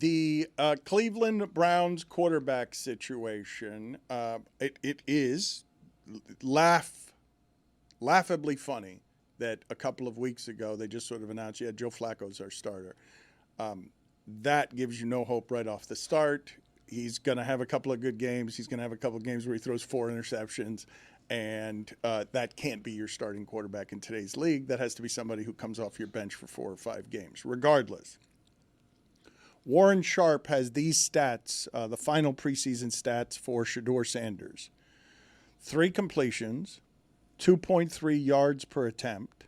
The Cleveland Browns quarterback situation, it is laughably funny that a couple of weeks ago they just sort of announced, yeah, Joe Flacco's our starter. That gives you no hope right off the start. He's going to have a couple of good games. He's going to have a couple of games where he throws 4 interceptions, and that can't be your starting quarterback in today's league. That has to be somebody who comes off your bench for 4 or 5 games. Regardless, Warren Sharp has these stats, the final preseason stats for Shedeur Sanders. 3 completions, 2.3 yards per attempt,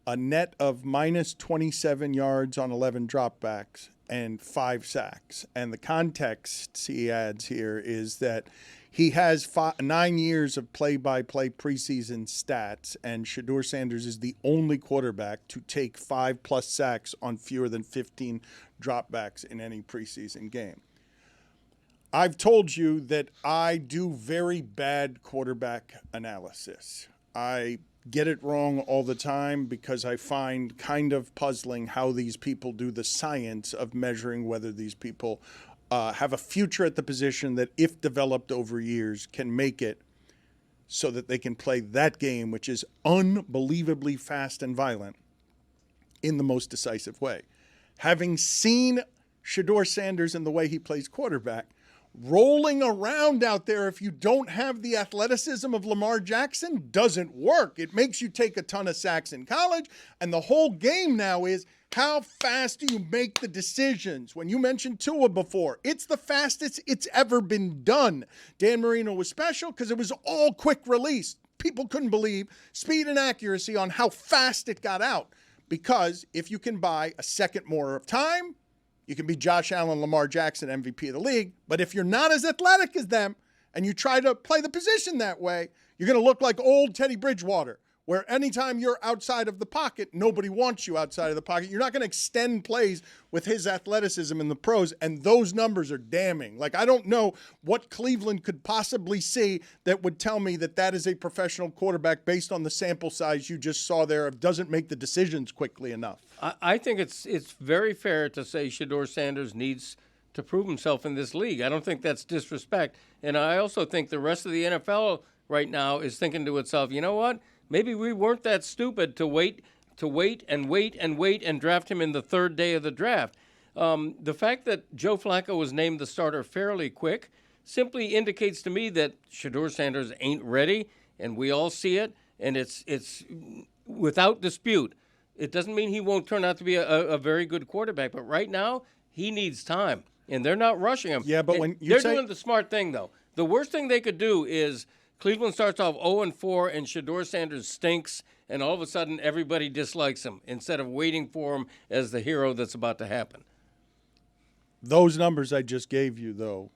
a net of minus 27 yards on 11 dropbacks, and 5 sacks. And the context he adds here is that he has 9 years of play-by-play preseason stats, and Shedeur Sanders is the only quarterback to take 5+ sacks on fewer than 15 dropbacks in any preseason game. I've told you that I do very bad quarterback analysis. I get it wrong all the time because I find kind of puzzling how these people do the science of measuring whether these people have a future at the position that, if developed over years, can make it so that they can play that game, which is unbelievably fast and violent, in the most decisive way. Having seen Shedeur Sanders and the way he plays quarterback, rolling around out there, if you don't have the athleticism of Lamar Jackson, doesn't work. It makes you take a ton of sacks in college, and the whole game now is how fast do you make the decisions? When you mentioned Tua before, it's the fastest it's ever been done. Dan Marino was special because it was all quick release. People couldn't believe speed and accuracy on how fast it got out, because if you can buy a second more of time, you can be Josh Allen, Lamar Jackson, MVP of the league. But if you're not as athletic as them and you try to play the position that way, you're going to look like old Teddy Bridgewater, where anytime you're outside of the pocket, nobody wants you outside of the pocket. You're not going to extend plays with his athleticism in the pros, and those numbers are damning. Like, I don't know what Cleveland could possibly see that would tell me that that is a professional quarterback based on the sample size you just saw there of doesn't make the decisions quickly enough. I think it's very fair to say Shedeur Sanders needs to prove himself in this league. I don't think that's disrespect. And I also think the rest of the NFL right now is thinking to itself, you know what? Maybe we weren't that stupid to wait and draft him in the 3rd day of the draft. The fact that Joe Flacco was named the starter fairly quick simply indicates to me that Shedeur Sanders ain't ready, and we all see it, and it's without dispute. It doesn't mean he won't turn out to be a very good quarterback, but right now he needs time, and they're not rushing him. Yeah, but when they're doing the smart thing, though. The worst thing they could do is Cleveland starts off 0-4, and Shedeur Sanders stinks, and all of a sudden everybody dislikes him instead of waiting for him as the hero that's about to happen. Those numbers I just gave you, though,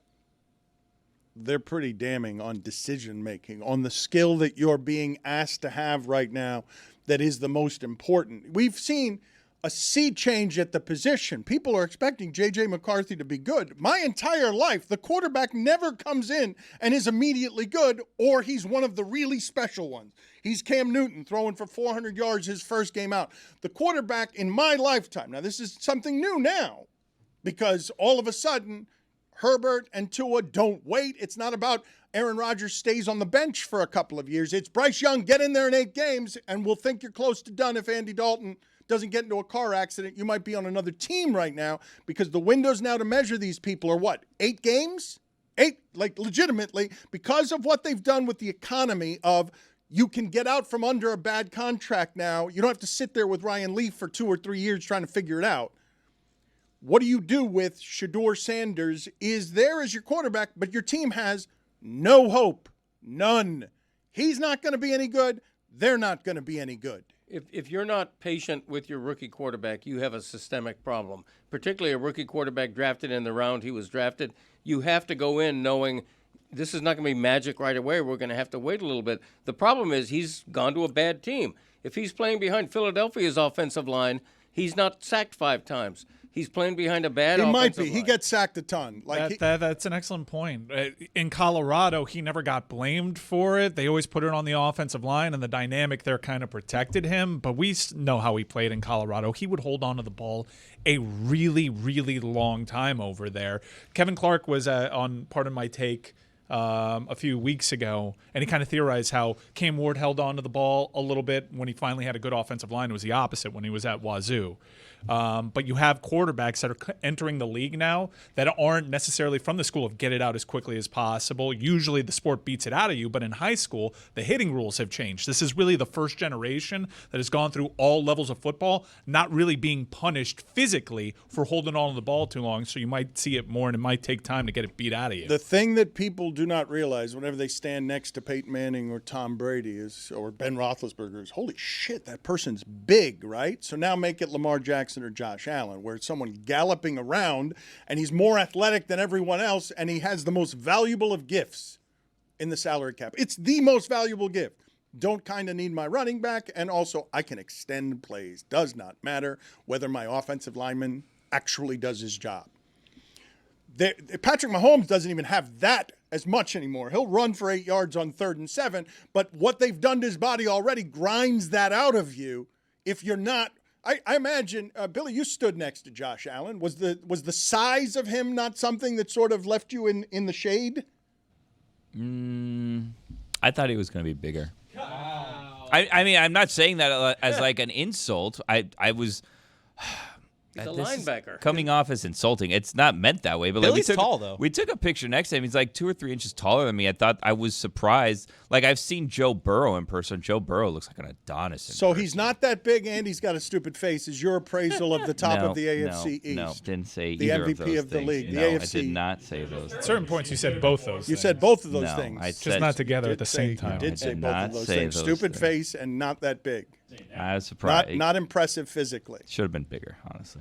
they're pretty damning on decision-making, on the skill that you're being asked to have right now that is the most important. We've seen a sea change at the position. People are expecting J.J. McCarthy to be good. My entire life, the quarterback never comes in and is immediately good, or he's one of the really special ones. He's Cam Newton throwing for 400 yards his first game out. The quarterback in my lifetime, now this is something new now, because all of a sudden Herbert and Tua don't wait. It's not about Aaron Rodgers stays on the bench for a couple of years. It's Bryce Young, get in there in 8 games, and we'll think you're close to done if Andy Dalton doesn't get into a car accident. You might be on another team right now, because the windows now to measure these people are what, 8 games? 8, like legitimately, because of what they've done with the economy of you can get out from under a bad contract now. You don't have to sit there with Ryan Leaf for 2 or 3 years trying to figure it out. What do you do with Shedeur Sanders is there as your quarterback, but your team has no hope, none. He's not going to be any good. They're not going to be any good. If you're not patient with your rookie quarterback, you have a systemic problem, particularly a rookie quarterback drafted in the round he was drafted. You have to go in knowing this is not going to be magic right away. We're going to have to wait a little bit. The problem is he's gone to a bad team. If he's playing behind Philadelphia's offensive line, he's not sacked 5 times. He's playing behind a bad He might offensive be. He line. gets sacked a ton. That's an excellent point. In Colorado, he never got blamed for it. They always put it on the offensive line, and the dynamic there kind of protected him. But we know how he played in Colorado. He would hold on to the ball a really, really long time over there. Kevin Clark was on Part of My Take a few weeks ago, and he kind of theorized how Cam Ward held on to the ball a little bit when he finally had a good offensive line. It was the opposite when he was at Wazoo. But you have quarterbacks that are entering the league now that aren't necessarily from the school of get it out as quickly as possible. Usually the sport beats it out of you, but in high school, the hitting rules have changed. This is really the first generation that has gone through all levels of football, not really being punished physically for holding on to the ball too long, so you might see it more, and it might take time to get it beat out of you. The thing that people do not realize whenever they stand next to Peyton Manning or Tom Brady or Ben Roethlisberger is, holy shit, that person's big, right? So now make it Lamar Jackson or Josh Allen, where it's someone galloping around and he's more athletic than everyone else, and he has the most valuable of gifts in the salary cap. It's the most valuable gift. Don't kind of need my running back, and also I can extend plays. Does not matter whether my offensive lineman actually does his job. Patrick Mahomes doesn't even have that as much anymore. He'll run for 8 yards on 3rd and 7, but what they've done to his body already grinds that out of you if you're not. I imagine, Billy, you stood next to Josh Allen. Was the size of him not something that sort of left you in the shade? I thought he was going to be bigger. Wow. I mean, I'm not saying that as like an insult. I was. He's a this linebacker. Coming off as insulting. It's not meant that way. But Billy's like tall, though. We took a picture next to him. He's like 2 or 3 inches taller than me. I was surprised. Like, I've seen Joe Burrow in person. Joe Burrow looks like an Adonis in So person. he's not that big, and he's got a stupid face. Is your appraisal of the top of the AFC East? No, didn't say the either MVP of those of the things. league. No, The I AFC. did not say those. At certain points, you said both those You things. said both of those No, things. I Just said- not together at the Did same say- time. You did say did both not of those say things. those Stupid things. face and not that big. I was surprised. Not impressive physically. Should have been bigger, honestly.